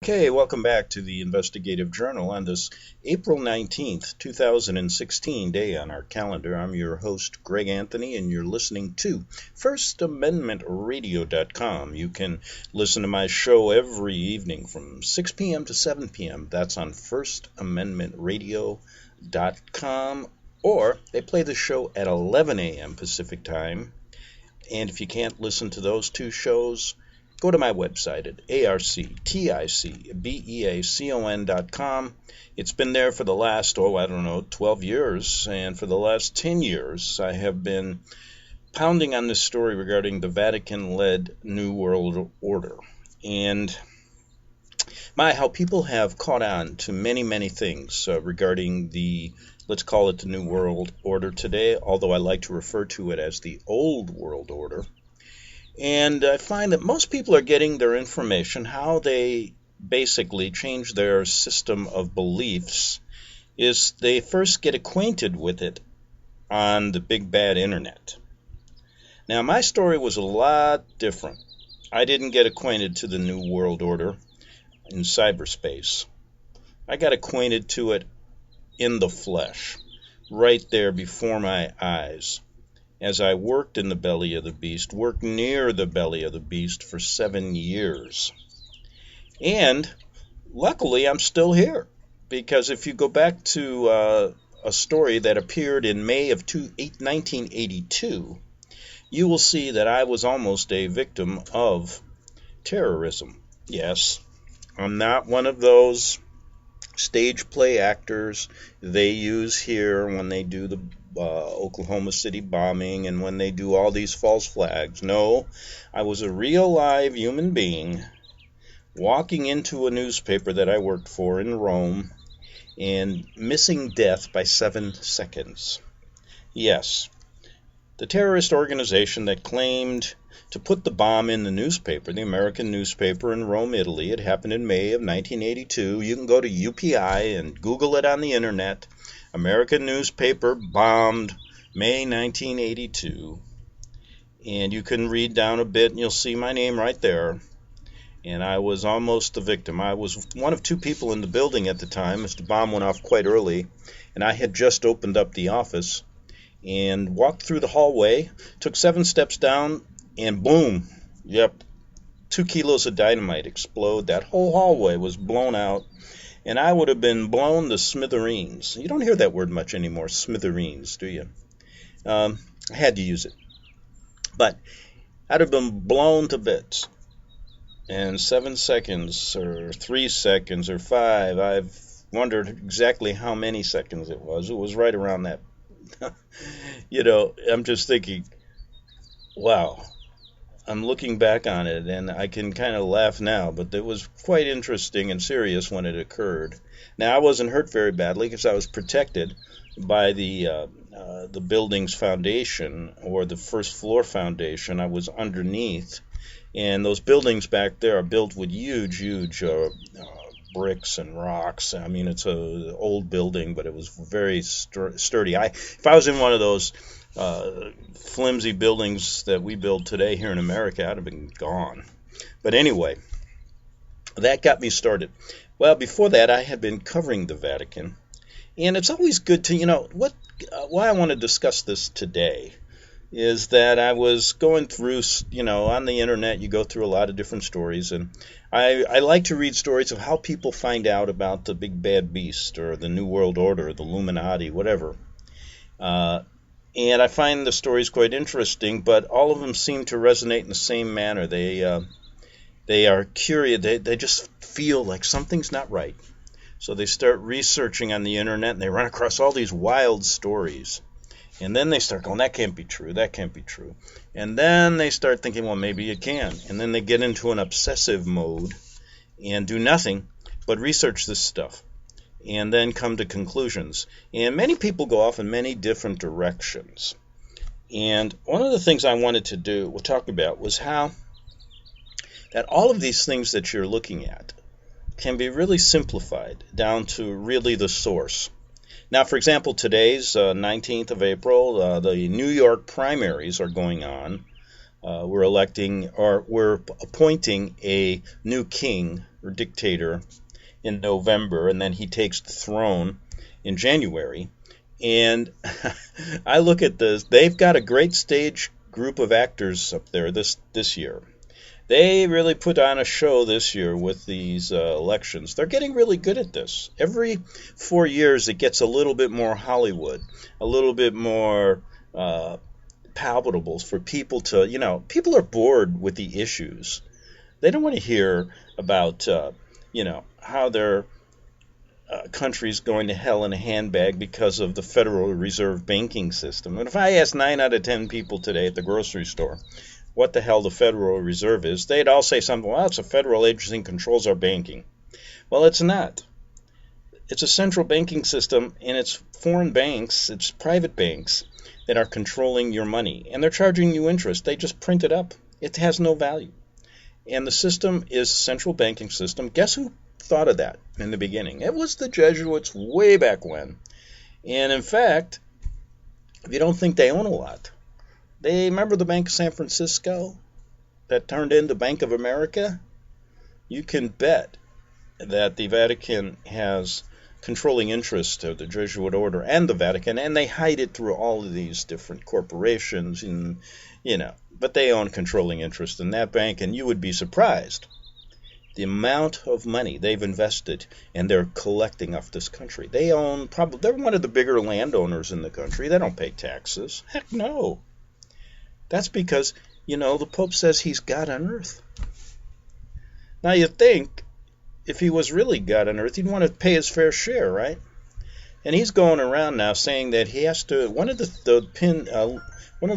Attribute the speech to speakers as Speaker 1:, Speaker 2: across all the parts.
Speaker 1: Okay, welcome back to the Investigative Journal on this April 19th, 2016 day on our calendar. I'm your host, Greg Anthony, and you're listening to FirstAmendmentRadio.com. You can listen to my show every evening from 6 p.m. to 7 p.m. That's on FirstAmendmentRadio.com, or they play the show at 11 a.m. Pacific Time. And if you can't listen to those two shows, go to my website at arcticbeacon.com. It's been there for the last, 12 years. And for the last 10 years, I have been pounding on this story regarding the Vatican-led New World Order. And how people have caught on to many, many things regarding let's call it the New World Order today, although I like to refer to it as the Old World Order. And I find that most people are getting their information, how they basically change their system of beliefs, is they first get acquainted with it on the big bad internet. Now, my story was a lot different. I didn't get acquainted to the New World Order in cyberspace. I got acquainted to it in the flesh, right there before my eyes, as I worked in the belly of the beast, worked near the belly of the beast for 7 years. And luckily, I'm still here, because if you go back to a story that appeared in May of 1982, you will see that I was almost a victim of terrorism. Yes, I'm not one of those stage play actors they use here when they do the Oklahoma City bombing and when they do all these false flags. No, I was a real live human being walking into a newspaper that I worked for in Rome and missing death by 7 seconds. Yes, the terrorist organization that claimed to put the bomb in the newspaper, the American newspaper in Rome, Italy. It happened in May of 1982. You can go to UPI and Google it on the internet. American newspaper bombed May 1982. And you can read down a bit and you'll see my name right there. And I was almost the victim. I was one of 2 people in the building at the time, as the bomb went off quite early. And I had just opened up the office and walked through the hallway, took 7 steps down, and boom, 2 kilos of dynamite explode. That whole hallway was blown out, and I would have been blown to smithereens. You don't hear that word much anymore, smithereens, do you? I had to use it. But I'd have been blown to bits. And 7 seconds, or 3 seconds, or 5, I've wondered exactly how many seconds it was. It was right around that. I'm just thinking, wow. I'm looking back on it, and I can kind of laugh now, but it was quite interesting and serious when it occurred. Now, I wasn't hurt very badly because I was protected by the building's foundation, or the first floor foundation. I was underneath, and those buildings back there are built with huge bricks and rocks. I mean, it's an old building, but it was very sturdy. If I was in one of those flimsy buildings that we build today here in America, I'd have been gone. But anyway, that got me started. Well, before that, I had been covering the Vatican, and it's always good to, why I want to discuss this today is that I was going through, on the internet, you go through a lot of different stories, and I like to read stories of how people find out about the big bad beast, or the New World Order, the Illuminati, whatever. And I find the stories quite interesting, but all of them seem to resonate in the same manner. They are curious. They just feel like something's not right. So they start researching on the internet, and they run across all these wild stories. And then they start going, that can't be true, that can't be true. And then they start thinking, well, maybe it can. And then they get into an obsessive mode and do nothing but research this stuff, and then come to conclusions. And many people go off in many different directions. And one of the things I wanted to talk about, was how that all of these things that you're looking at can be really simplified down to really the source. Now, for example, today's 19th of April, the New York primaries are going on. We're appointing a new king or dictator in November, and then he takes the throne in January. And I look at this, they've got a great stage group of actors up there this year. They really put on a show this year with these elections. They're getting really good at this. Every 4 years it gets a little bit more Hollywood, a little bit more palatable for people to, people are bored with the issues. They don't want to hear about, how their country's going to hell in a handbag because of the Federal Reserve banking system. And if I ask 9 out of 10 people today at the grocery store what the hell the Federal Reserve is, they'd all say something, well, it's a federal agency and controls our banking. Well, it's not. It's a central banking system, and it's foreign banks, it's private banks that are controlling your money. And they're charging you interest. They just print it up. It has no value. And the system is central banking system. Guess who thought of that in the beginning? It was the Jesuits way back when. And in fact, if you don't think they own a lot, they remember the Bank of San Francisco that turned into Bank of America? You can bet that the Vatican has controlling interest of the Jesuit order and the Vatican, and they hide it through all of these different corporations, and but they own controlling interest in that bank, and you would be surprised the amount of money they've invested, and they're collecting off this country. They're one of the bigger landowners in the country. They don't pay taxes. Heck no. That's because, the Pope says he's God on earth. Now you think, if he was really God on earth, he'd want to pay his fair share, right? And he's going around now saying that he has to. One of the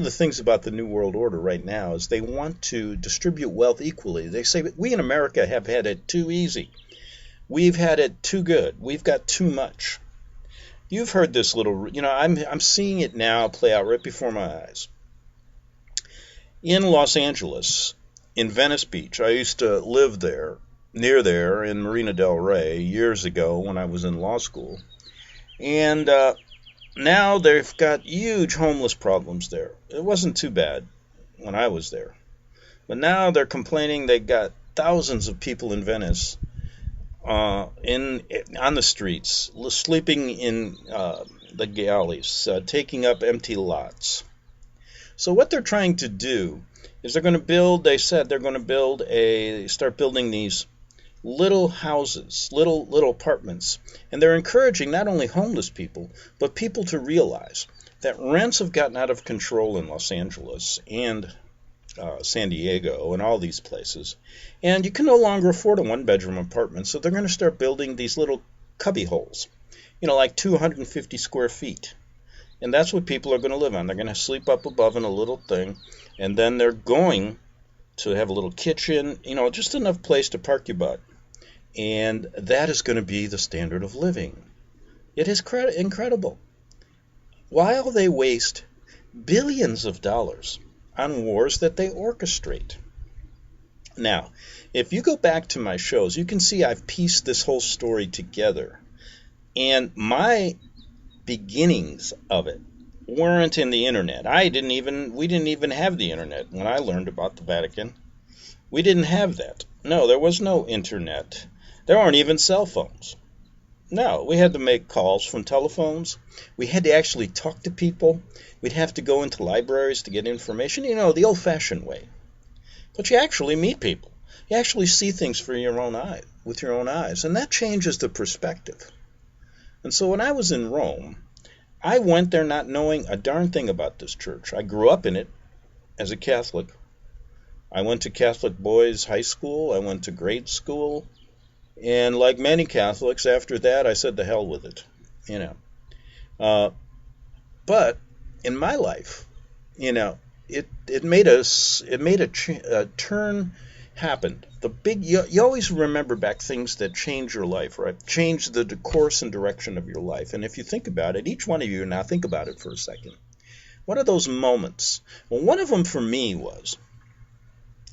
Speaker 1: things about the New World Order right now is they want to distribute wealth equally. They say we in America have had it too easy. We've had it too good. We've got too much. You've heard this little. I'm seeing it now play out right before my eyes. In Los Angeles, in Venice Beach, I used to live there, near there, in Marina del Rey years ago when I was in law school. And now they've got huge homeless problems there. It wasn't too bad when I was there. But now they're complaining they got thousands of people in Venice on the streets, sleeping in the galleys, taking up empty lots. So what they're trying to do is start building these little houses, little apartments. And they're encouraging not only homeless people, but people to realize that rents have gotten out of control in Los Angeles and San Diego and all these places. And you can no longer afford a one-bedroom apartment, so they're going to start building these little cubby holes, like 250 square feet. And that's what people are going to live on. They're going to sleep up above in a little thing, and then they're going to have a little kitchen, just enough place to park your butt. And that is going to be the standard of living. It is incredible. While they waste billions of dollars on wars that they orchestrate. Now, if you go back to my shows, you can see I've pieced this whole story together. And my beginnings of it weren't in the internet. We didn't even have the internet when I learned about the Vatican. We didn't have that. No, there was no internet. There aren't even cell phones. No, we had to make calls from telephones. We had to actually talk to people. We'd have to go into libraries to get information, the old-fashioned way. But you actually meet people. You actually see things with your own eyes, and that changes the perspective. And so when I was in Rome, I went there not knowing a darn thing about this church. I grew up in it as a Catholic. I went to Catholic boys' high school. I went to grade school. And like many Catholics, after that, I said, the hell with it, But in my life, it made a turn happen. You always remember back things that change your life, right? Change the course and direction of your life. And if you think about it, each one of you now think about it for a second. What are those moments? Well, one of them for me was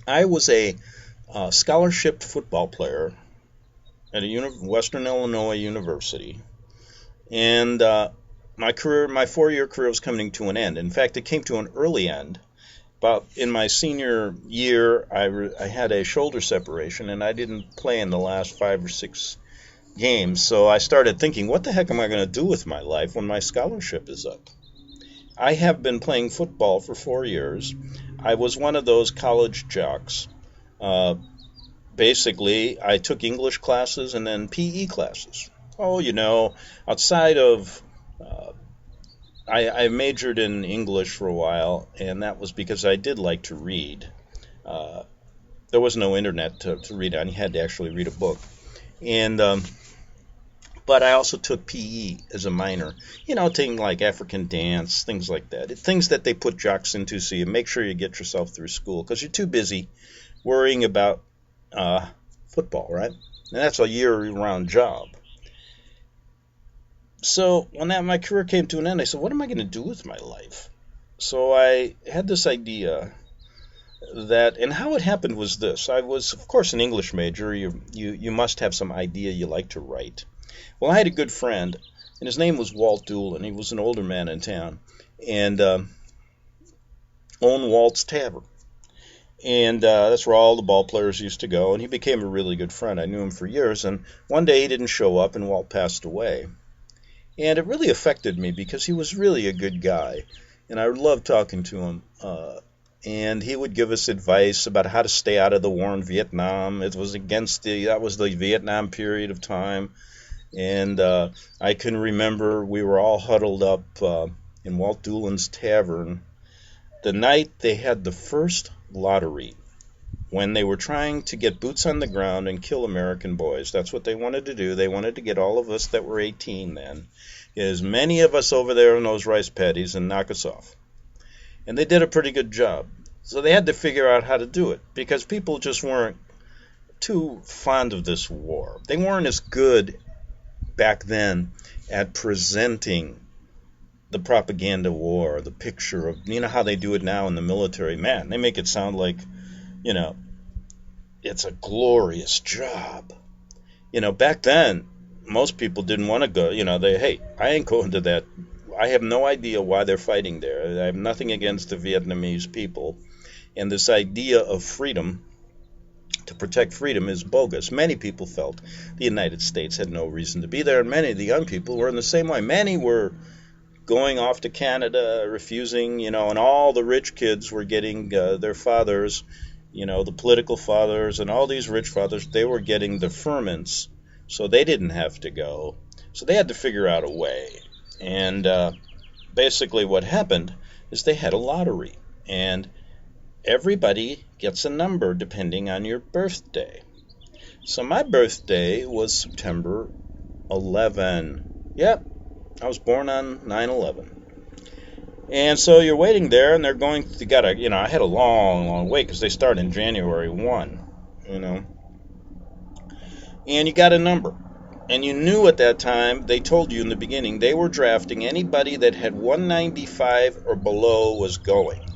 Speaker 1: I was a scholarship football player at a Western Illinois University, and my 4-year career was coming to an end. In fact, it came to an early end about in my senior year, I had a shoulder separation, and I didn't play in the last 5 or 6 games. So I started thinking, what the heck am I going to do with my life when my scholarship is up? I have been playing football for 4 years. I was one of those college jocks. Basically, I took English classes and then PE classes. Oh, outside of I majored in English for a while, and that was because I did like to read. Uh, there was no internet to read on. You had to actually read a book. And but I also took PE as a minor. Taking like African dance, things like that. Things that they put jocks into so you make sure you get yourself through school because you're too busy worrying about football, right? And that's a year-round job. So when my career came to an end, I said, what am I going to do with my life? So I had this idea and how it happened was this. I was, of course, an English major. You must have some idea you like to write. Well, I had a good friend, and his name was Walt Doolin. He was an older man in town, and owned Walt's Tavern. And that's where all the ball players used to go, and he became a really good friend. I knew him for years, and one day he didn't show up, and Walt passed away. And it really affected me because he was really a good guy, and I loved talking to him. And he would give us advice about how to stay out of the war in Vietnam. That was the Vietnam period of time. And I can remember we were all huddled up in Walt Doolin's Tavern the night they had the first lottery, when they were trying to get boots on the ground and kill American boys. That's what they wanted to do. They wanted to get all of us that were 18 then, as many of us over there in those rice paddies, and knock us off. And they did a pretty good job. So they had to figure out how to do it, because people just weren't too fond of this war. They weren't as good back then at presenting the propaganda war, the picture of, how they do it now in the military. Man, they make it sound like, it's a glorious job. Back then, most people didn't want to go. Hey, I ain't going to that. I have no idea why they're fighting there. I have nothing against the Vietnamese people. And this idea of freedom, to protect freedom, is bogus. Many people felt the United States had no reason to be there, and many of the young people were in the same way. Many were going off to Canada, refusing, and all the rich kids were getting their fathers, the political fathers and all these rich fathers, they were getting deferments, so they didn't have to go. So they had to figure out a way. And basically what happened is they had a lottery, and everybody gets a number depending on your birthday. So my birthday was September 11. Yep, I was born on 9/11. And so you're waiting there, and they're going to I had a long wait because they start in January 1, And you got a number. And you knew at that time, they told you in the beginning, they were drafting anybody that had 195 or below was going.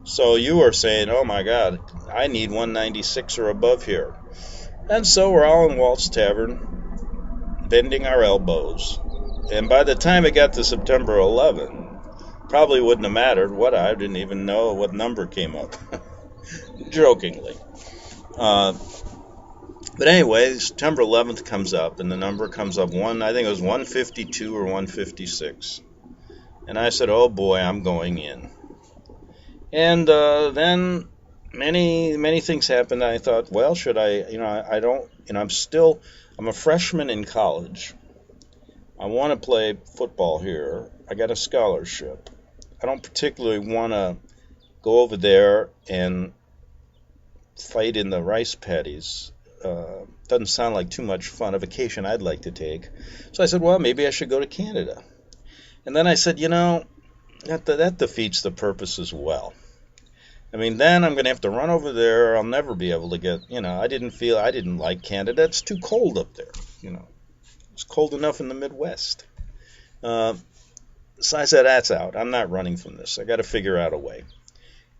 Speaker 1: So you were saying, oh my God, I need 196 or above here. And so we're all in Walt's Tavern, bending our elbows. And by the time it got to September 11, probably wouldn't have mattered what. I didn't even know what number came up. Jokingly. But anyway, September 11th comes up, and the number comes up I think it was 152 or 156. And I said, oh boy, I'm going in. And then many things happened. I thought, well, should I, I'm a freshman in college. I want to play football here. I got a scholarship. I don't particularly want to go over there and fight in the rice paddies. Doesn't sound like too much fun, a vacation I'd like to take. So I said, well, maybe I should go to Canada. And then I said, that defeats the purpose as well. I mean, then I'm going to have to run over there. I'll never be able to get, I didn't like Canada. It's too cold up there, It's cold enough in the Midwest. So I said, that's out. I'm not running from this. I got to figure out a way.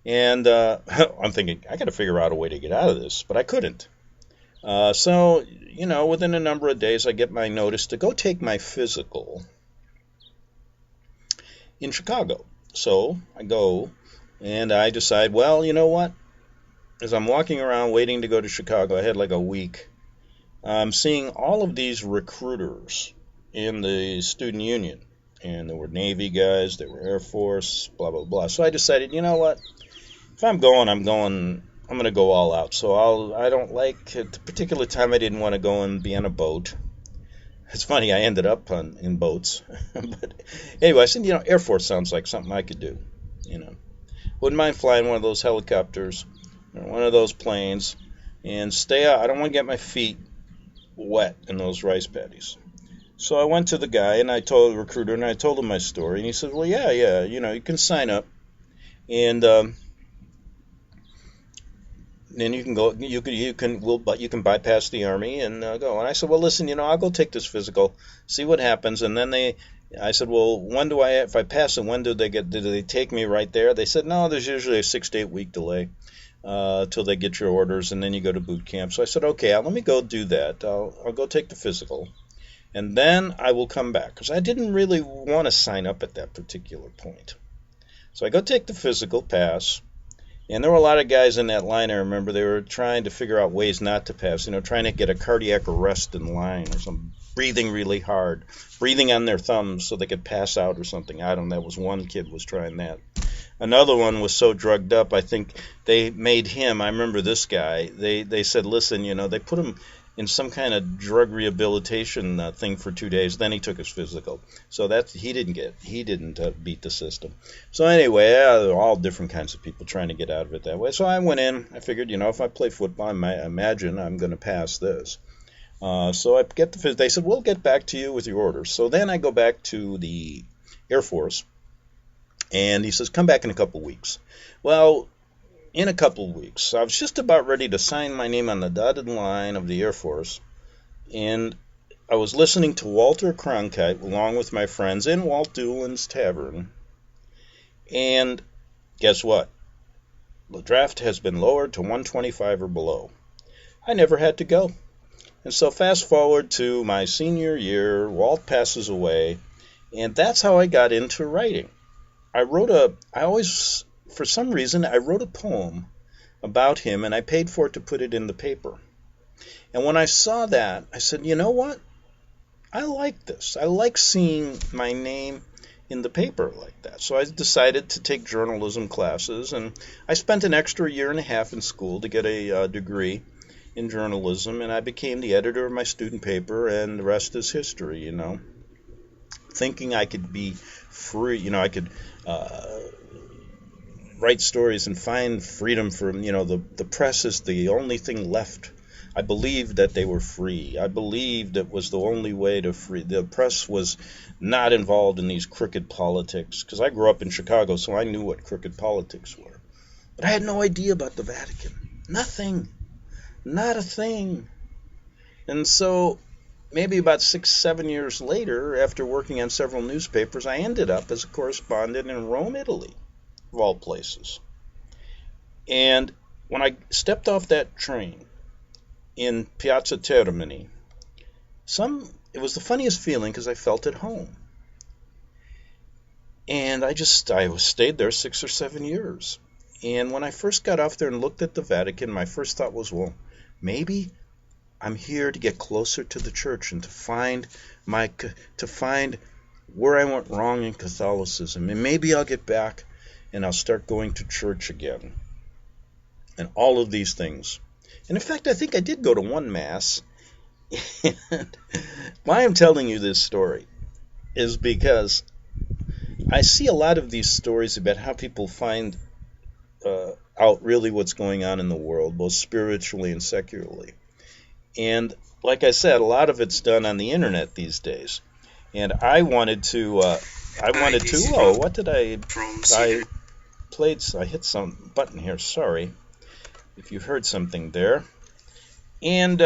Speaker 1: And I'm thinking, I got to figure out a way to get out of this, but I couldn't. So, within a number of days, I get my notice to go take my physical in Chicago. So I go, And I decide, well, you know what? As I'm walking around waiting to go to Chicago, I had like a week. I'm seeing all of these recruiters in the student union. And there were Navy guys, there were Air Force, blah, blah, blah. So I decided, you know what? If I'm going, I'm going to go all out. So I don't like, at the particular time I didn't want to go and be on a boat. It's funny, I ended up in boats. But anyway, I said, Air Force sounds like something I could do. You know, wouldn't mind flying one of those helicopters or one of those planes and stay out. I don't want to get my feet wet in those rice paddies. So I went to the guy and I told the recruiter and I told him my story and he said, well, yeah, you can sign up and then you can go. You can bypass the army and go. And I said, well, listen, I'll go take this physical, see what happens. And then I said, well, when do if I pass it, when do they take me right there? They said, no, there's usually a 6 to 8 week delay till they get your orders, and then you go to boot camp. So I said, okay, let me go do that. I'll go take the physical, and then I will come back because I didn't really want to sign up at that particular point. So I go take the physical, pass. And there were a lot of guys in that line, I remember, they were trying to figure out ways not to pass, trying to get a cardiac arrest in line or something, breathing really hard, breathing on their thumbs so they could pass out or something. I don't know, that was one kid was trying that. Another one was so drugged up, I think they made him, I remember this guy, they said, listen, they put him in some kind of drug rehabilitation thing for 2 days. Then he took his physical. So he didn't beat the system. So anyway, there are all different kinds of people trying to get out of it that way. So I went in. I figured, if I play football, I imagine I'm going to pass this. So I get the they said, we'll get back to you with your orders. So then I go back to the Air Force, and he says, come back in a couple weeks. Well, in a couple of weeks, I was just about ready to sign my name on the dotted line of the Air Force, and I was listening to Walter Cronkite along with my friends in Walt Doolin's Tavern, and guess what? The draft has been lowered to 125 or below. I never had to go. And so fast forward to my senior year, Walt passes away, and that's how I got into writing. For some reason, I wrote a poem about him, and I paid for it to put it in the paper. And when I saw that, I said, you know what? I like this. I like seeing my name in the paper like that. So I decided to take journalism classes, and I spent an extra year and a half in school to get a degree in journalism, and I became the editor of my student paper, and the rest is history, Thinking I could be free, I could write stories and find freedom from, the press is the only thing left. I believed that they were free. I believed it was the only way to free. The press was not involved in these crooked politics, because I grew up in Chicago, so I knew what crooked politics were. But I had no idea about the Vatican. Nothing. Not a thing. And so maybe about 6-7 years later, after working on several newspapers, I ended up as a correspondent in Rome, Italy, of all places. And when I stepped off that train in Piazza Termini, it was the funniest feeling because I felt at home. And I stayed there 6 or 7 years. And when I first got off there and looked at the Vatican, my first thought was, well, maybe I'm here to get closer to the church and to find where I went wrong in Catholicism. And maybe I'll get back and I'll start going to church again. And all of these things. And in fact, I think I did go to one Mass. And why I'm telling you this story is because I see a lot of these stories about how people find out really what's going on in the world, both spiritually and secularly. And like I said, a lot of it's done on the internet these days. And I hit some button here, sorry if you heard something there. And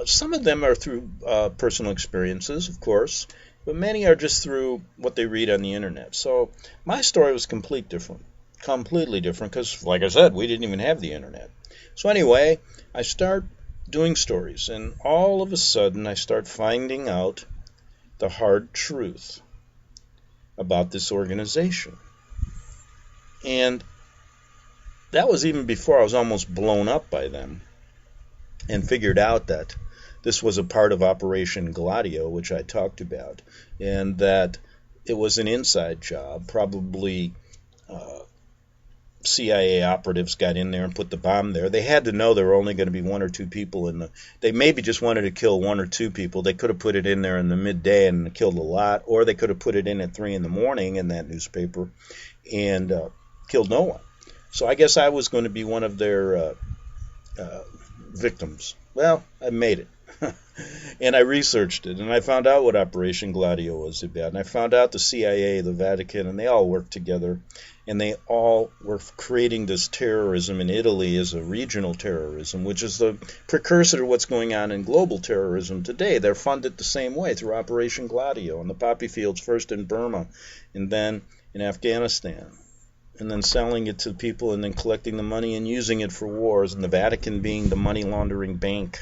Speaker 1: some of them are through personal experiences, of course, but many are just through what they read on the internet. So my story was completely different, because, like I said, we didn't even have the internet. So anyway, I start doing stories, and all of a sudden I start finding out the hard truth. about this organization. And that was even before I was almost blown up by them and figured out that this was a part of Operation Gladio, which I talked about, and that it was an inside job. Probably CIA operatives got in there and put the bomb there. They had to know there were only going to be one or two people in the... They maybe just wanted to kill one or two people. They could have put it in there in the midday and killed a lot, or they could have put it in at 3 in the morning in that newspaper and killed no one. So I guess I was going to be one of their victims. Well, I made it. And I researched it, and I found out what Operation Gladio was about. And I found out the CIA, the Vatican, and they all worked together. And they all were creating this terrorism in Italy as a regional terrorism, which is the precursor to what's going on in global terrorism today. They're funded the same way through Operation Gladio and the poppy fields, first in Burma and then in Afghanistan, and then selling it to people and then collecting the money and using it for wars, and the Vatican being the money laundering bank.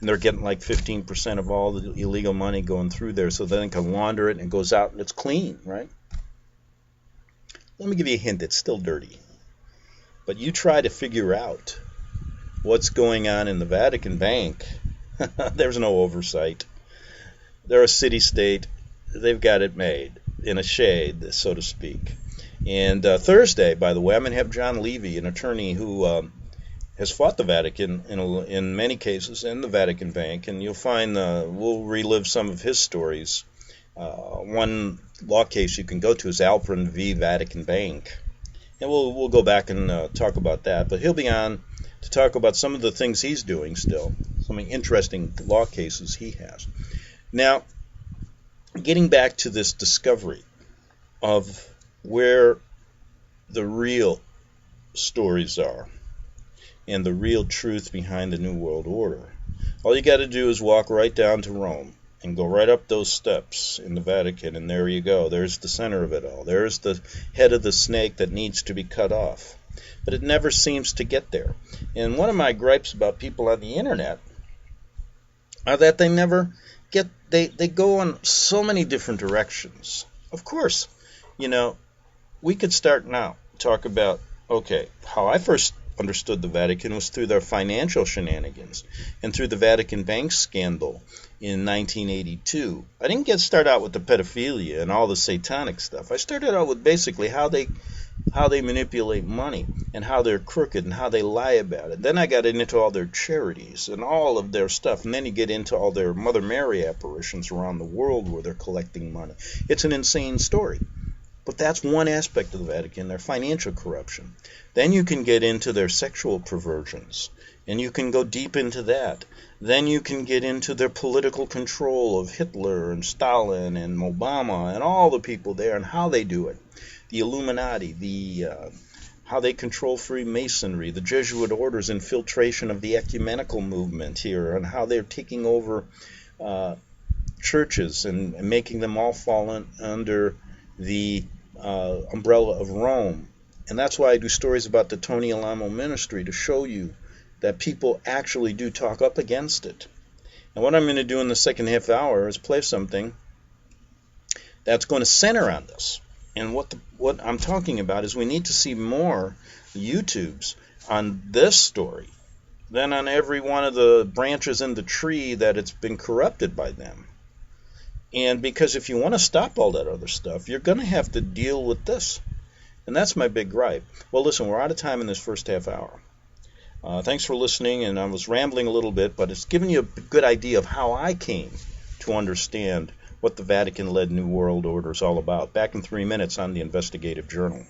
Speaker 1: And they're getting like 15% of all the illegal money going through there, so then they can launder it and it goes out and it's clean, right? Let me give you a hint, it's still dirty. But you try to figure out what's going on in the Vatican Bank. There's no oversight. They're a city-state. They've got it made in a shade, so to speak. And Thursday, by the way, I'm going to have John Levy, an attorney who has fought the Vatican in many cases, and the Vatican Bank, and you'll find we'll relive some of his stories. One law case you can go to is Alprin v. Vatican Bank, and we'll go back and talk about that. But he'll be on to talk about some of the things he's doing still, some interesting law cases he has. Now, getting back to this discovery of where the real stories are and the real truth behind the New World Order, all you got to do is walk right down to Rome and go right up those steps in the Vatican, and there you go. There's the center of it all. There's the head of the snake that needs to be cut off. But it never seems to get there. And one of my gripes about people on the internet are that they never get, they go in so many different directions. Of course, we could start now, talk about, okay, how I first understood the Vatican was through their financial shenanigans and through the Vatican Bank scandal in 1982. I didn't start out with the pedophilia and all the satanic stuff. I started out with basically how they manipulate money and how they're crooked and how they lie about it. Then I got into all their charities and all of their stuff, and then you get into all their Mother Mary apparitions around the world where they're collecting money. It's an insane story. But that's one aspect of the Vatican, their financial corruption. Then you can get into their sexual perversions, and you can go deep into that. Then you can get into their political control of Hitler and Stalin and Obama and all the people there and how they do it. The Illuminati, how they control Freemasonry, the Jesuit orders' infiltration of the ecumenical movement here, and how they're taking over churches and making them all fall under the umbrella of Rome. And that's why I do stories about the Tony Alamo ministry, to show you that people actually do talk up against it. And what I'm going to do in the second half hour is play something that's going to center on this. And what I'm talking about is we need to see more YouTubes on this story than on every one of the branches in the tree that it's been corrupted by them. And because if you want to stop all that other stuff, you're going to have to deal with this. And that's my big gripe. Well, listen, we're out of time in this first half hour. Thanks for listening, and I was rambling a little bit, but it's given you a good idea of how I came to understand what the Vatican-led New World Order is all about. Back in 3 minutes on the Investigative Journal.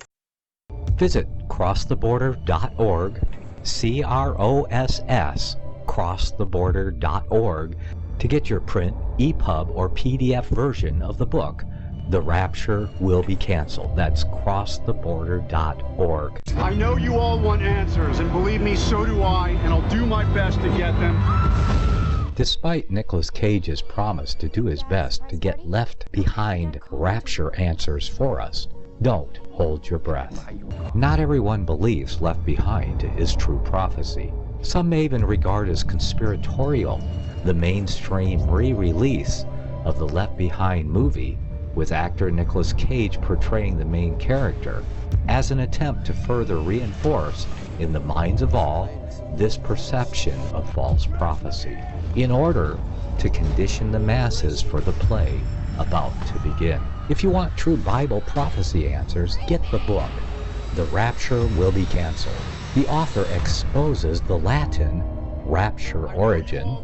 Speaker 2: Visit crosstheborder.org, CROSS, crosstheborder.org, to get your print, EPUB, or PDF version of the book, The Rapture Will Be Canceled. That's crosstheborder.org.
Speaker 3: I know you all want answers, and believe me, so do I, and I'll do my best to get them.
Speaker 2: Despite Nicolas Cage's promise to do his best to get left behind rapture answers for us, don't hold your breath. Not everyone believes Left Behind is true prophecy. Some may even regard as conspiratorial the mainstream re-release of the Left Behind movie with actor Nicolas Cage portraying the main character, as an attempt to further reinforce in the minds of all this perception of false prophecy, in order to condition the masses for the play about to begin. If you want true Bible prophecy answers, get the book, The Rapture Will Be Canceled. The author exposes the Latin rapture origin,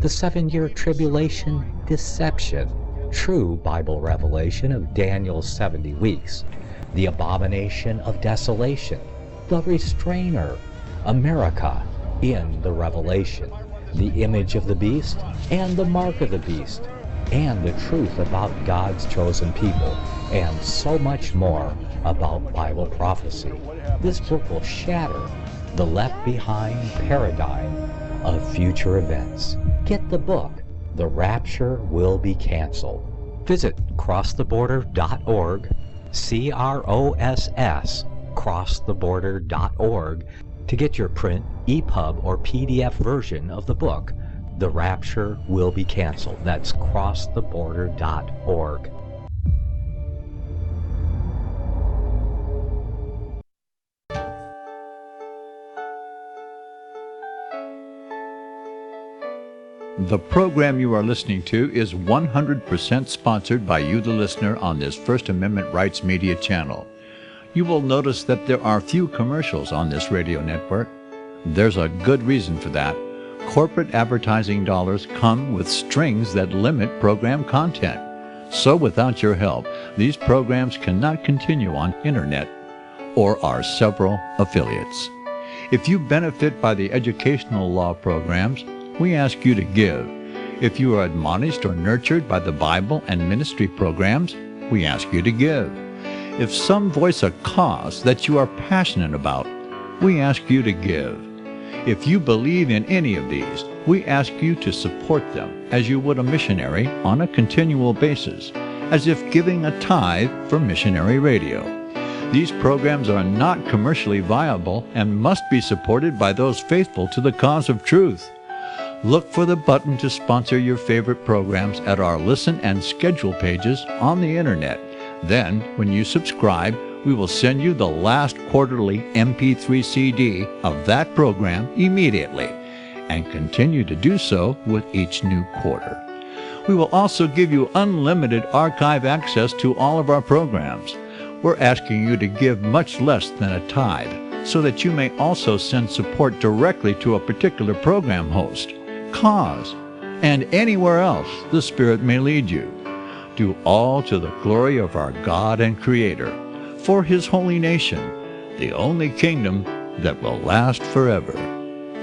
Speaker 2: the 7-year tribulation deception, true Bible revelation of Daniel's 70 weeks, the abomination of desolation, the restrainer, America in the Revelation, the image of the beast and the mark of the beast, and the truth about God's chosen people, and so much more about Bible prophecy. This book will shatter the left behind paradigm of future events. Get the book, The Rapture Will Be Canceled. Visit crosstheborder.org, CROSS, crosstheborder.org, to get your print, EPUB, or PDF version of the book, The Rapture Will Be Canceled. That's crosstheborder.org.
Speaker 4: The program you are listening to is 100% sponsored by you, the listener, on this First Amendment Rights Media channel. You will notice that there are few commercials on this radio network. There's a good reason for that. Corporate advertising dollars come with strings that limit program content. So without your help, these programs cannot continue on internet or our several affiliates. If you benefit by the educational law programs, we ask you to give. If you are admonished or nurtured by the Bible and ministry programs, we ask you to give. If some voice a cause that you are passionate about, we ask you to give. If you believe in any of these, we ask you to support them as you would a missionary on a continual basis, as if giving a tithe for missionary radio. These programs are not commercially viable and must be supported by those faithful to the cause of truth. Look for the button to sponsor your favorite programs at our listen and schedule pages on the internet. Then, when you subscribe, we will send you the last quarterly MP3 CD of that program immediately, and continue to do so with each new quarter. We will also give you unlimited archive access to all of our programs. We're asking you to give much less than a tithe, so that you may also send support directly to a particular program host, cause, and anywhere else the Spirit may lead you. Do all to the glory of our God and Creator, for His holy nation, the only kingdom that will last forever.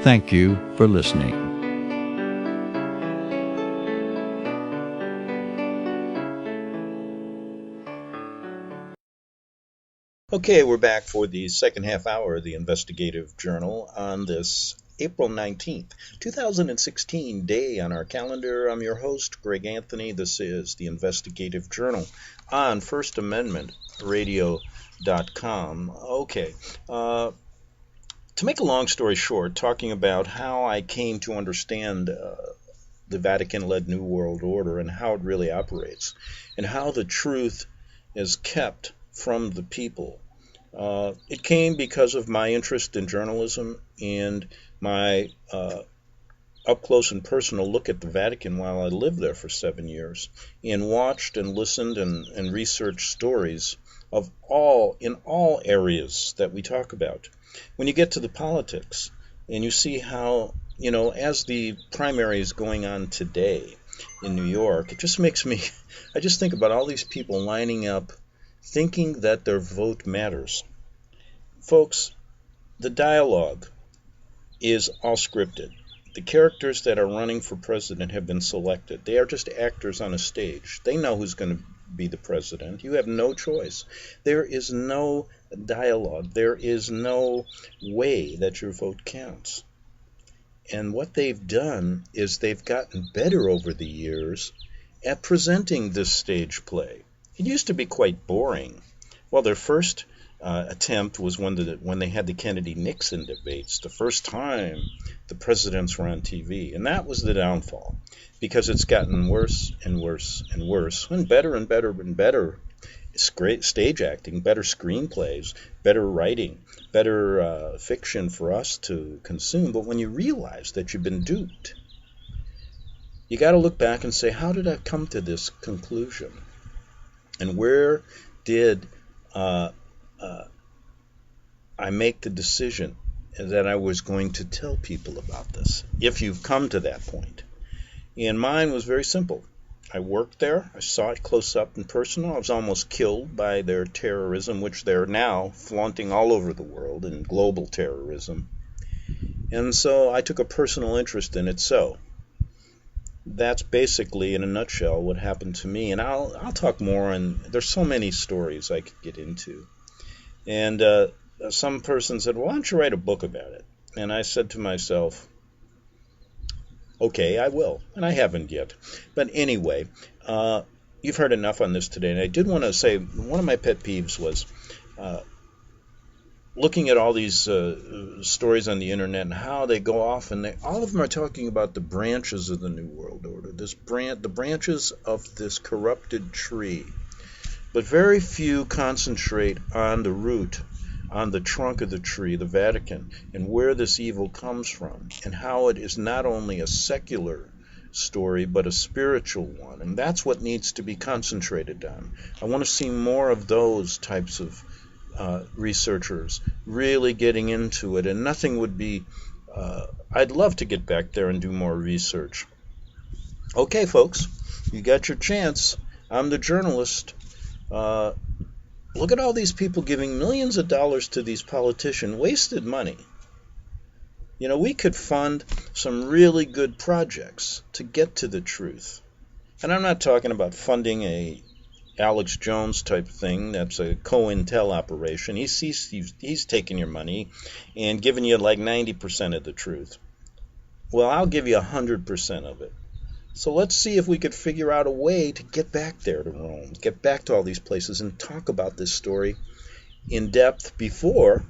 Speaker 4: Thank you for listening.
Speaker 1: Okay, we're back for the second half hour of the Investigative Journal on this April 19th, 2016 day on our calendar. I'm your host, Greg Anthony. This is the Investigative Journal on FirstAmendmentRadio.com. Okay, to make a long story short, talking about how I came to understand the Vatican-led New World Order and how it really operates, and how the truth is kept from the people. It came because of my interest in journalism and my up-close and personal look at the Vatican while I lived there for 7 years, and watched and listened and researched stories of in all areas that we talk about. When you get to the politics, and you see how, as the primary is going on today in New York, it just makes me, I just think about all these people lining up thinking that their vote matters. Folks, the dialogue is all scripted. The characters that are running for president have been selected. They are just actors on a stage. They know who's going to be the president. You have no choice. There is no dialogue. There is no way that your vote counts. And what they've done is they've gotten better over the years at presenting this stage play. It used to be quite boring. Well, their first attempt was when they had the Kennedy-Nixon debates, the first time the presidents were on TV, and that was the downfall. because it's gotten worse and worse and worse, and better and better and better. It's great stage acting, better screenplays, better writing, better fiction for us to consume. But when you realize that you've been duped, you got to look back and say, how did I come to this conclusion? And where did I make the decision that I was going to tell people about this, if you've come to that point? And mine was very simple. I worked there. I saw it close up and personal. I was almost killed by their terrorism, which they're now flaunting all over the world in global terrorism. And so I took a personal interest in it. So that's basically, in a nutshell, what happened to me. And I'll talk more, and there's so many stories I could get into. And some person said, well, why don't you write a book about it? And I said to myself, okay, I will. And I haven't yet. But anyway, you've heard enough on this today. And I did want to say, one of my pet peeves was looking at all these stories on the internet and how they go off, and all of them are talking about the branches of the New World Order, the branches of this corrupted tree. But very few concentrate on the root, on the trunk of the tree, the Vatican, and where this evil comes from, and how it is not only a secular story, but a spiritual one. And that's what needs to be concentrated on. I want to see more of those types of researchers really getting into it, and nothing would be, I'd love to get back there and do more research. Okay, folks, you got your chance. I'm the journalist. Look at all these people giving millions of dollars to these politicians, wasted money. You know, we could fund some really good projects to get to the truth. And I'm not talking about funding a Alex Jones type thing. That's a COINTEL operation. He's taking your money and giving you like 90% of the truth. Well, I'll give you 100% of it. So let's see if we could figure out a way to get back there to Rome, get back to all these places and talk about this story in depth before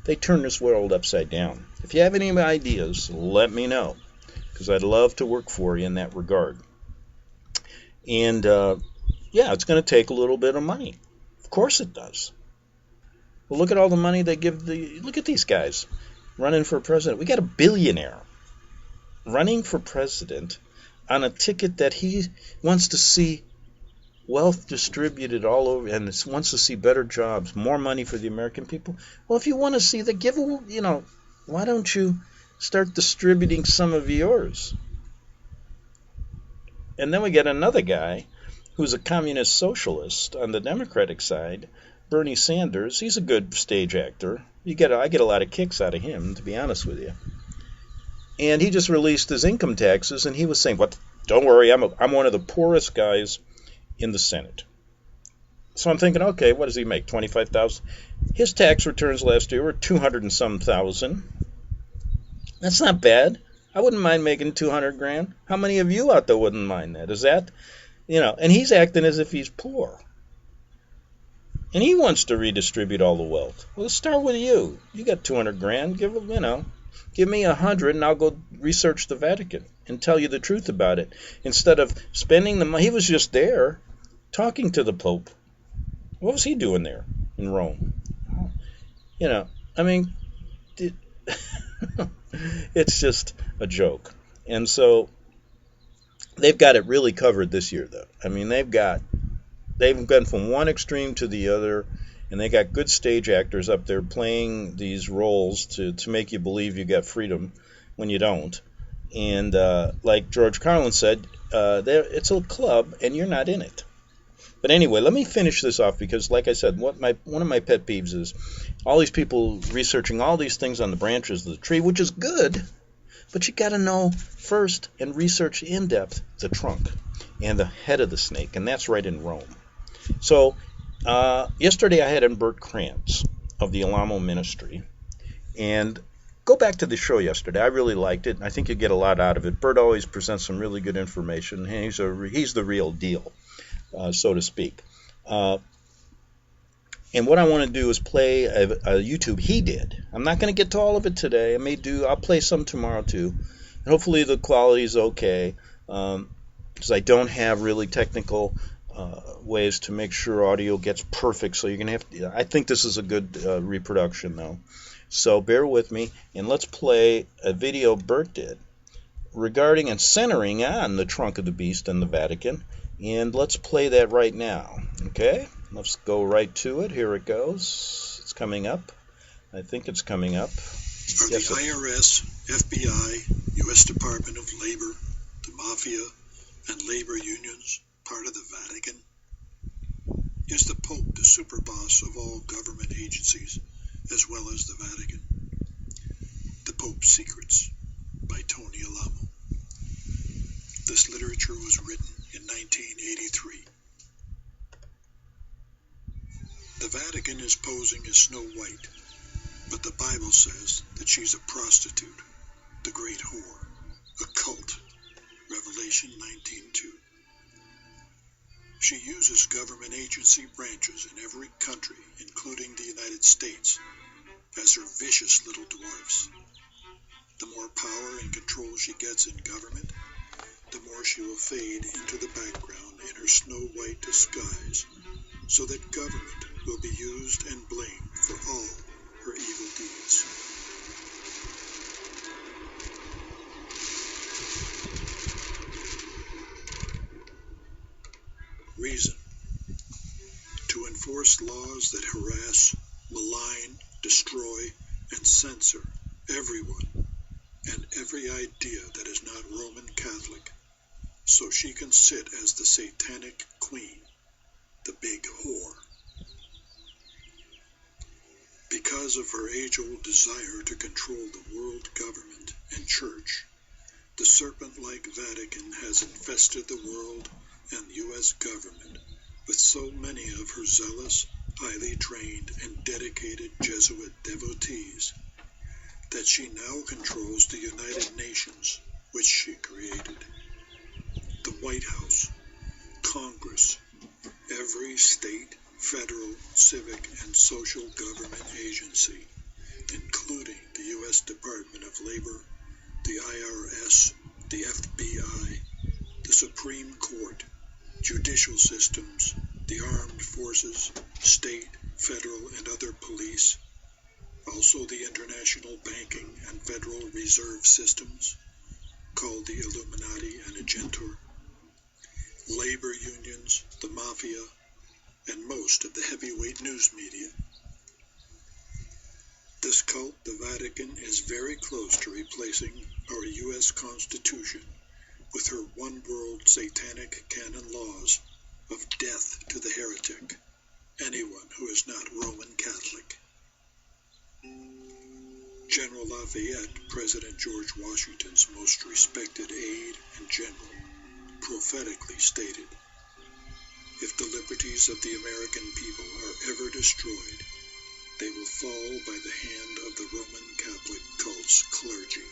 Speaker 1: they turn this world upside down. If you have any ideas, let me know, because I'd love to work for you in that regard. And yeah, it's going to take a little bit of money. Of course it does. Well, look at all the money they give look at these guys running for president. We got a billionaire running for president on a ticket that he wants to see wealth distributed all over, and wants to see better jobs, more money for the American people. Well, if you want to see the giveaway, why don't you start distributing some of yours? And then we get another guy who's a communist socialist on the Democratic side, Bernie Sanders. He's a good stage actor. I get a lot of kicks out of him, to be honest with you. And he just released his income taxes, and he was saying, "What? Don't worry, I'm one of the poorest guys in the Senate." So I'm thinking, okay, what does he make? $25,000. His tax returns last year were 200 and some thousand. That's not bad. I wouldn't mind making 200 grand. How many of you out there wouldn't mind that? Is that, and he's acting as if he's poor. And he wants to redistribute all the wealth. Well, let's start with you. You got 200 grand. Give me 100 and I'll go research the Vatican and tell you the truth about it. Instead of spending the money, he was just there talking to the Pope. What was he doing there in Rome? It's just a joke. And so they've got it really covered this year, though. I mean, they've gone from one extreme to the other, and they got good stage actors up there playing these roles to make you believe you got freedom when you don't. And like George Carlin said, it's a club and you're not in it. But anyway, let me finish this off, because like I said, one of my pet peeves is all these people researching all these things on the branches of the tree, which is good, but you got to know first and research in depth the trunk and the head of the snake, and that's right in Rome. So yesterday I had in Bert Krantz of the Alamo Ministry, and go back to the show yesterday. I really liked it, and I think you get a lot out of it. Bert always presents some really good information, and he's the real deal, so to speak. And what I want to do is play a YouTube he did. I'm not going to get to all of it today. I'll play some tomorrow too. And hopefully the quality is okay. because I don't have really technical ways to make sure audio gets perfect. So you're going to have to, I think this is a good reproduction, though. So bear with me, and let's play a video Bert did regarding and centering on the trunk of the beast and the Vatican. And let's play that right now. Okay? Let's go right to it. Here it goes. It's coming up. I think it's coming up.
Speaker 5: Are the IRS, FBI, U.S. Department of Labor, the Mafia, and labor unions part of the Vatican? Is the Pope the super boss of all government agencies, as well as the Vatican? The Pope's Secrets by Tony Alamo. This literature was written in 1983. The Vatican is posing as Snow White, but the Bible says that she's a prostitute, the great whore, a cult, Revelation 19:2. She uses government agency branches in every country, including the United States, as her vicious little dwarfs. The more power and control she gets in government, the more she will fade into the background in her snow white disguise, so that government will be used and blamed for all her evil deeds. Reason: to enforce laws that harass, malign, destroy, and censor everyone and every idea that is not Roman Catholic, so she can sit as the satanic queen, the big whore. Because of her age-old desire to control the world government and church, the serpent-like Vatican has infested the world and U.S. government with so many of her zealous, highly trained, and dedicated Jesuit devotees that she now controls the United Nations, which she created, the White House, Congress, every state, federal, civic, and social government agency, including the U.S. Department of Labor, the IRS, the FBI, the Supreme Court, judicial systems, the armed forces, state, federal, and other police, also the international banking and Federal Reserve systems, called the Illuminati and Agentur, labor unions, the Mafia, and most of the heavyweight news media. This cult, the Vatican, is very close to replacing our U.S. Constitution with her one-world satanic canon laws of death to the heretic, anyone who is not Roman Catholic. General Lafayette, President George Washington's most respected aide and general, prophetically stated, "If the liberties of the American people are ever destroyed, they will fall by the hand of the Roman Catholic cult's clergy."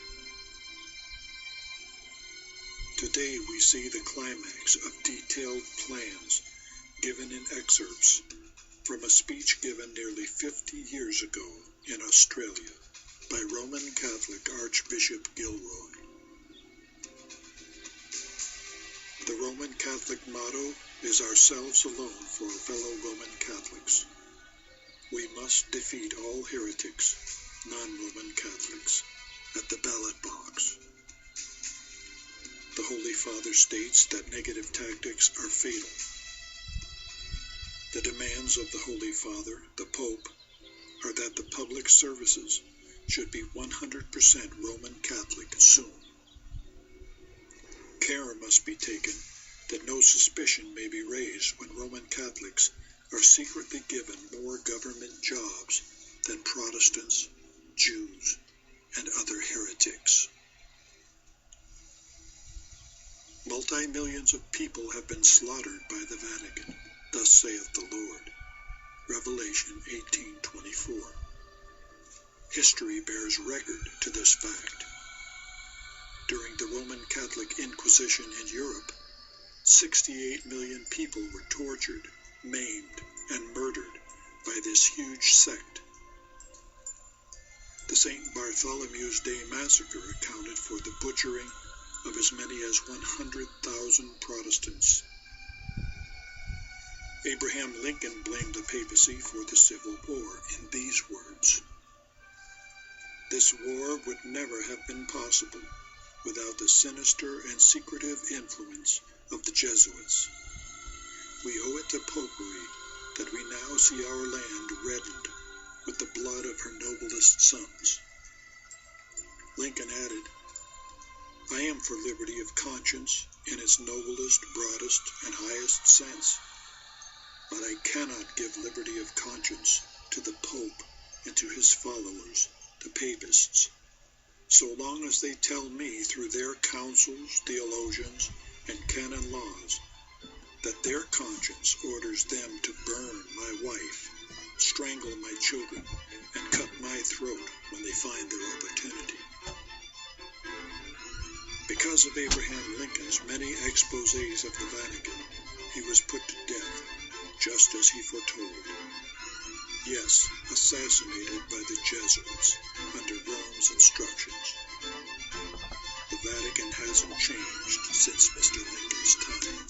Speaker 5: Today we see the climax of detailed plans given in excerpts from a speech given nearly 50 years ago in Australia by Roman Catholic Archbishop Gilroy. The Roman Catholic motto is "Ourselves alone for fellow Roman Catholics." We must defeat all heretics, non-Roman Catholics, at the ballot box. The Holy Father states that negative tactics are fatal. The demands of the Holy Father, the Pope, are that the public services should be 100% Roman Catholic soon. Care must be taken that no suspicion may be raised when Roman Catholics are secretly given more government jobs than Protestants, Jews, and other heretics. Multi-millions of people have been slaughtered by the Vatican, thus saith the Lord. Revelation 18:24. History bears record to this fact. During the Roman Catholic Inquisition in Europe, 68 million people were tortured, maimed, and murdered by this huge sect. The St. Bartholomew's Day Massacre accounted for the butchering, of as many as 100,000 Protestants. Abraham Lincoln blamed the papacy for the Civil War in these words: "This war would never have been possible without the sinister and secretive influence of the Jesuits. We owe it to Popery that we now see our land reddened with the blood of her noblest sons." Lincoln added, "I am for liberty of conscience in its noblest, broadest, and highest sense, but I cannot give liberty of conscience to the Pope and to his followers, the Papists, so long as they tell me through their councils, theologians, and canon laws that their conscience orders them to burn my wife, strangle my children, and cut my throat when they find their opportunity." Because of Abraham Lincoln's many exposés of the Vatican, he was put to death, just as he foretold. Yes, assassinated by the Jesuits under Rome's instructions. The Vatican hasn't changed since Mr. Lincoln's time.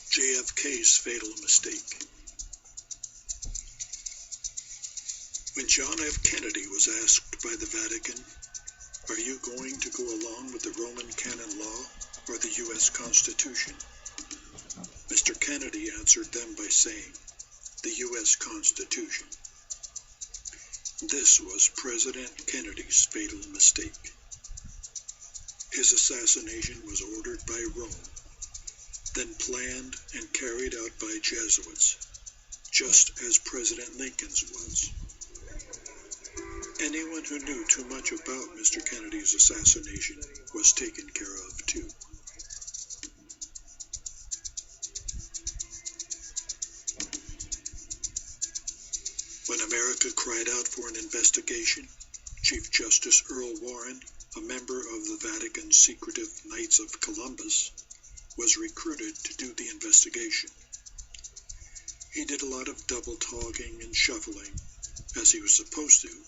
Speaker 5: JFK's fatal mistake. When John F. Kennedy was asked by the Vatican, "Are you going to go along with the Roman canon law or the U.S. Constitution?" Mr. Kennedy answered them by saying, "The U.S. Constitution." This was President Kennedy's fatal mistake. His assassination was ordered by Rome, then planned and carried out by Jesuits, just as President Lincoln's was. Anyone who knew too much about Mr. Kennedy's assassination was taken care of too. When America cried out for an investigation, Chief Justice Earl Warren, a member of the Vatican's secretive Knights of Columbus, was recruited to do the investigation. He did a lot of double-talking and shuffling, as he was supposed to,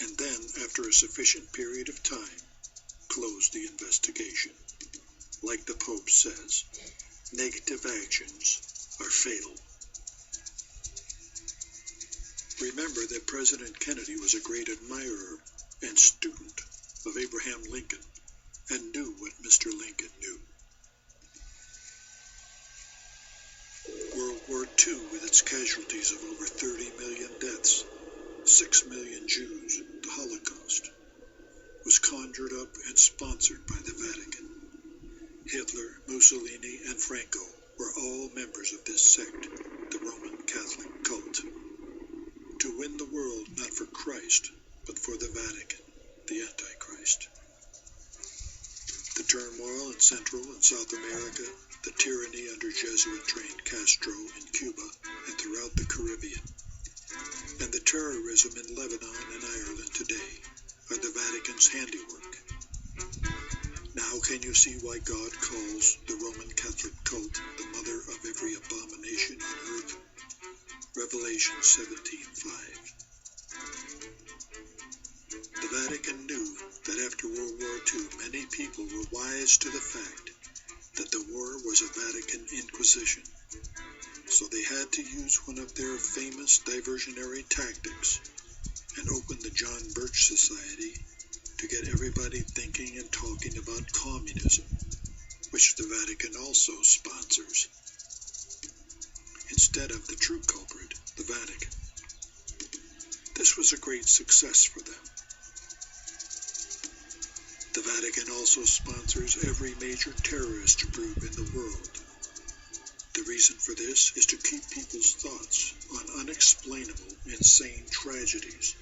Speaker 5: and then, after a sufficient period of time, closed the investigation. Like the Pope says, negative actions are fatal. Remember that President Kennedy was a great admirer and student of Abraham Lincoln and knew what Mr. Lincoln knew. World War II, with its casualties of over 30 million deaths, 6 million Jews, the Holocaust, was conjured up and sponsored by the Vatican. Hitler, Mussolini, and Franco were all members of this sect, the Roman Catholic cult. To win the world not for Christ, but for the Vatican, the Antichrist. The turmoil in Central and South America, the tyranny under Jesuit-trained Castro in Cuba and throughout the Caribbean, and the terrorism in Lebanon and Ireland today are the Vatican's handiwork. Now can you see why God calls the Roman Catholic cult the mother of every abomination on earth? Revelation 17:5. The Vatican knew that after World War II, many people were wise to the fact that the war was a Vatican inquisition, so they had to use one of their famous diversionary tactics and open the John Birch Society to get everybody thinking and talking about communism, which the Vatican also sponsors, instead of the true culprit, the Vatican. This was a great success for them. The Vatican also sponsors every major terrorist group in the world. The reason for this is to keep people's thoughts on unexplainable, insane tragedies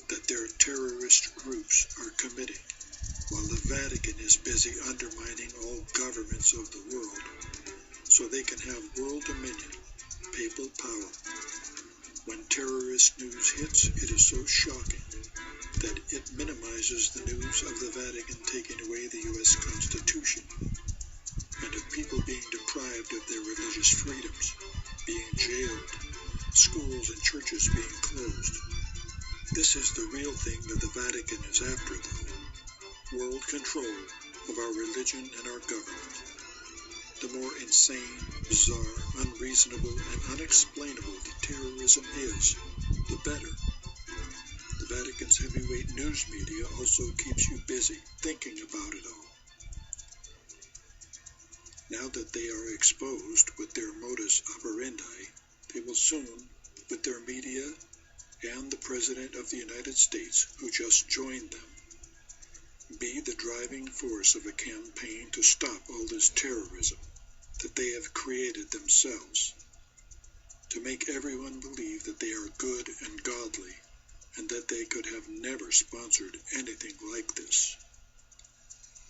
Speaker 5: that their terrorist groups are committing, while the Vatican is busy undermining all governments of the world so they can have world dominion, papal power. When terrorist news hits, it is so shocking that it minimizes the news of the Vatican taking away the U.S. Constitution and of people being deprived of their religious freedoms, being jailed, schools and churches being closed. This is the real thing that the Vatican is after, though. World control of our religion and our government. The more insane, bizarre, unreasonable, and unexplainable the terrorism is, the better. The Vatican's heavyweight news media also keeps you busy thinking about it all. Now that they are exposed with their modus operandi, they will soon, with their media and the President of the United States, who just joined them, be the driving force of a campaign to stop all this terrorism that they have created themselves, to make everyone believe that they are good and godly, and that they could have never sponsored anything like this.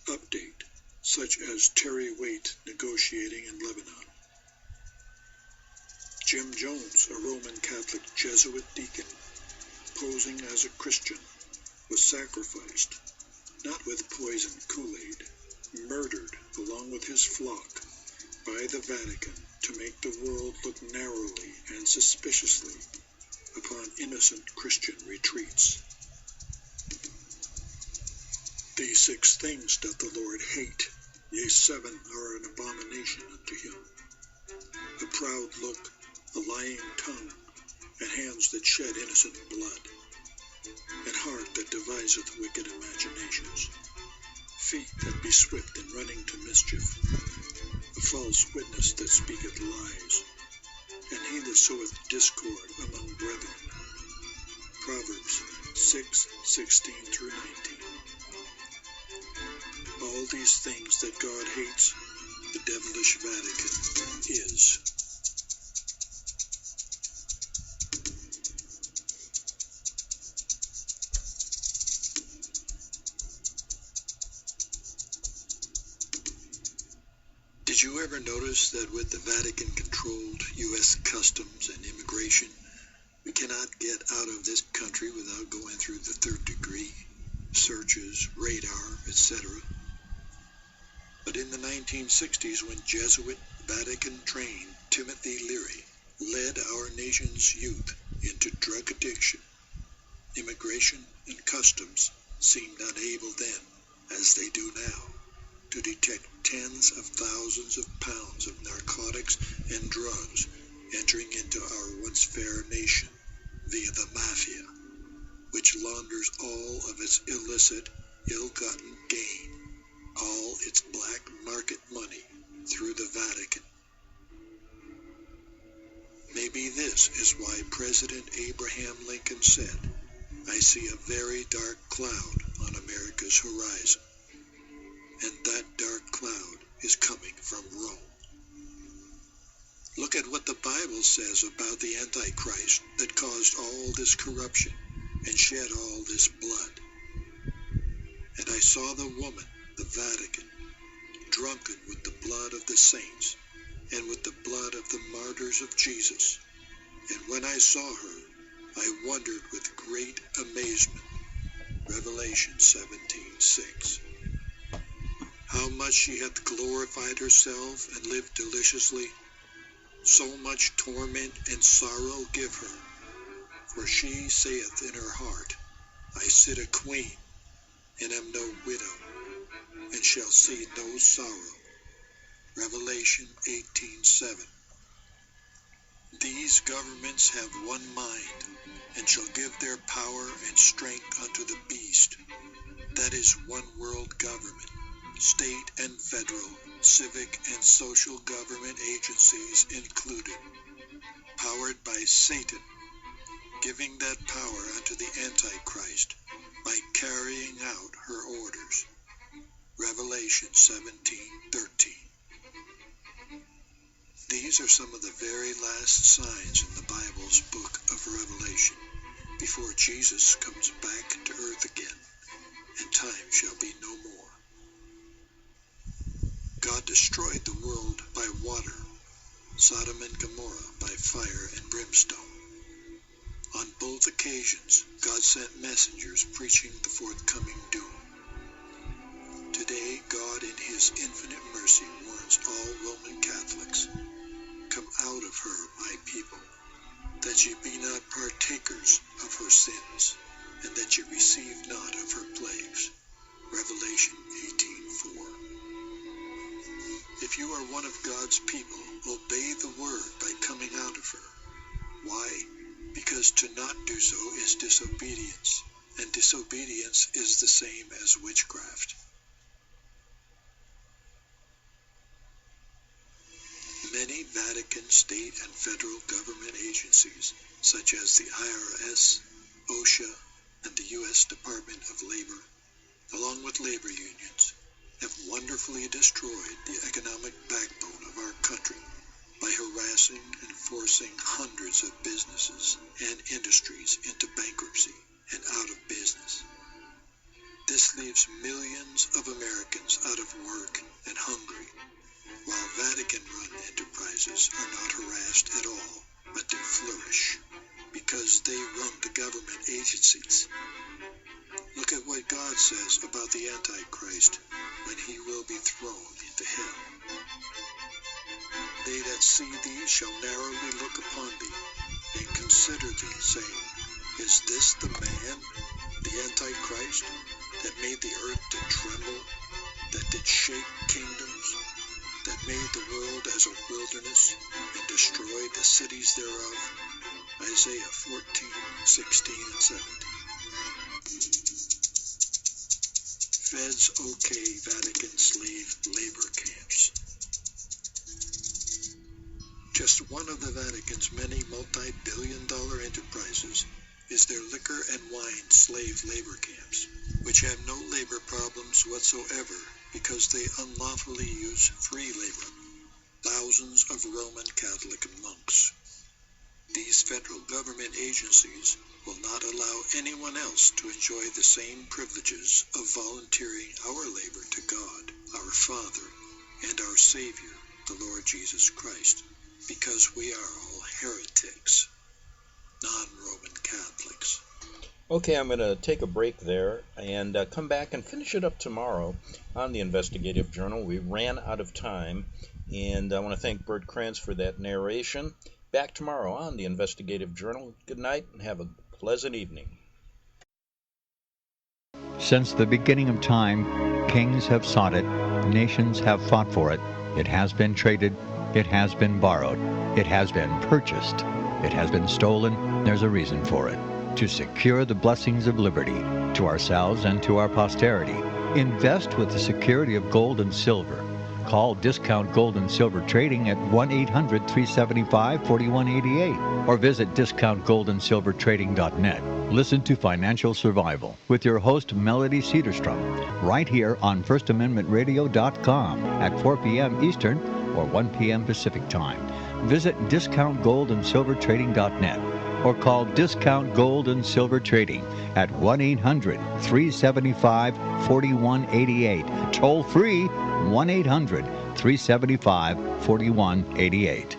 Speaker 5: Update, such as Terry Waite negotiating in Lebanon. Jim Jones, a Roman Catholic Jesuit deacon, posing as a Christian, was sacrificed, not with poisoned Kool-Aid, murdered along with his flock by the Vatican to make the world look narrowly and suspiciously upon innocent Christian retreats. These 6 things doth the Lord hate, yea, 7 are an abomination unto him: a proud look, a lying tongue, and hands that shed innocent blood, and heart that deviseth wicked imaginations, feet that be swift in running to mischief, a false witness that speaketh lies, and he that soweth discord among brethren. Proverbs 6:16-19. All these things that God hates, the devilish Vatican is. Did you ever notice that with the Vatican-controlled U.S. Customs and Immigration, we cannot get out of this country without going through the 3rd degree, searches, radar, etc.? But in the 1960s, when Jesuit Vatican-trained Timothy Leary led our nation's youth into drug addiction, immigration and customs seemed unable then, as they do now, to detect tens of thousands of pounds of narcotics and drugs entering into our once fair nation via the mafia, which launders all of its illicit, ill-gotten gain, all its black market money, through the Vatican. Maybe this is why President Abraham Lincoln said, "I see a very dark cloud on America's horizon," and that dark cloud is coming from Rome. Look at what the Bible says about the Antichrist that caused all this corruption and shed all this blood. And I saw the woman, the Vatican, drunken with the blood of the saints and with the blood of the martyrs of Jesus. And when I saw her, I wondered with great amazement. Revelation 17:6. How much she hath glorified herself and lived deliciously, so much torment and sorrow give her. For she saith in her heart, I sit a queen, and am no widow, and shall see no sorrow. Revelation 18:7. These governments have one mind, and shall give their power and strength unto the beast. That is one world government, state and federal, civic and social government agencies included, powered by Satan, giving that power unto the Antichrist by carrying out her orders. Revelation 17:13. These are some of the very last signs in the Bible's book of Revelation, before Jesus comes back to earth again, and time shall be no more. God destroyed the world by water, Sodom and Gomorrah by fire and brimstone. On both occasions, God sent messengers preaching the forthcoming doom. Today, God in his infinite mercy warns all Roman Catholics, come out of her, my people, that ye be not partakers of her sins. and that ye receive not of her plagues. Revelation 18:4. If you are one of God's people, obey the word by coming out of her. Why? Because to not do so is disobedience, and disobedience is the same as witchcraft. Many Vatican, state, and federal government agencies, such as the IRS, OSHA, and the U.S. Department of Labor, along with labor unions, have wonderfully destroyed the economic backbone of our country by harassing and forcing hundreds of businesses and industries into bankruptcy and out of business. This leaves millions of Americans out of work and hungry, while Vatican-run enterprises are not harassed at all, but they flourish because they run the government agencies. Look at what God says about the Antichrist when he will be thrown into hell. They that see thee shall narrowly look upon thee, and consider thee, saying, Is this the man, the Antichrist, that made the earth to tremble, that did shake kingdoms, that made the world as a wilderness, and destroyed the cities thereof? Isaiah 14:16 and 17. Feds okay Vatican slave labor camps. Just one of the Vatican's many multi-billion-dollar enterprises is their liquor and wine slave labor camps, which have no labor problems whatsoever because they unlawfully use free labor, thousands of Roman Catholic monks. These federal government agencies will not allow anyone else to enjoy the same privileges of volunteering our labor to God, our Father, and our Savior, the Lord Jesus Christ, because we are all heretics, non-Roman Catholics.
Speaker 1: Okay, I'm going to take a break there and come back and finish it up tomorrow on the Investigative Journal. We ran out of time, and I want to thank Bert Krantz for that narration. Back tomorrow on the Investigative Journal. Good night and have a pleasant evening.
Speaker 4: Since the beginning of time, kings have sought it, nations have fought for it. It has been traded, it has been borrowed, it has been purchased, it has been stolen. There's a reason for it. To secure the blessings of liberty to ourselves and to our posterity, invest with the security of gold and silver. Call Discount Gold and Silver Trading at 1-800-375-4188 or visit discountgoldandsilvertrading.net. Listen to Financial Survival with your host Melody Cedarstrom right here on FirstAmendmentRadio.com at 4 p.m. Eastern or 1 p.m. Pacific Time. Visit discountgoldandsilvertrading.net or call Discount Gold and Silver Trading at 1-800-375-4188. Toll free 1-800-375-4188.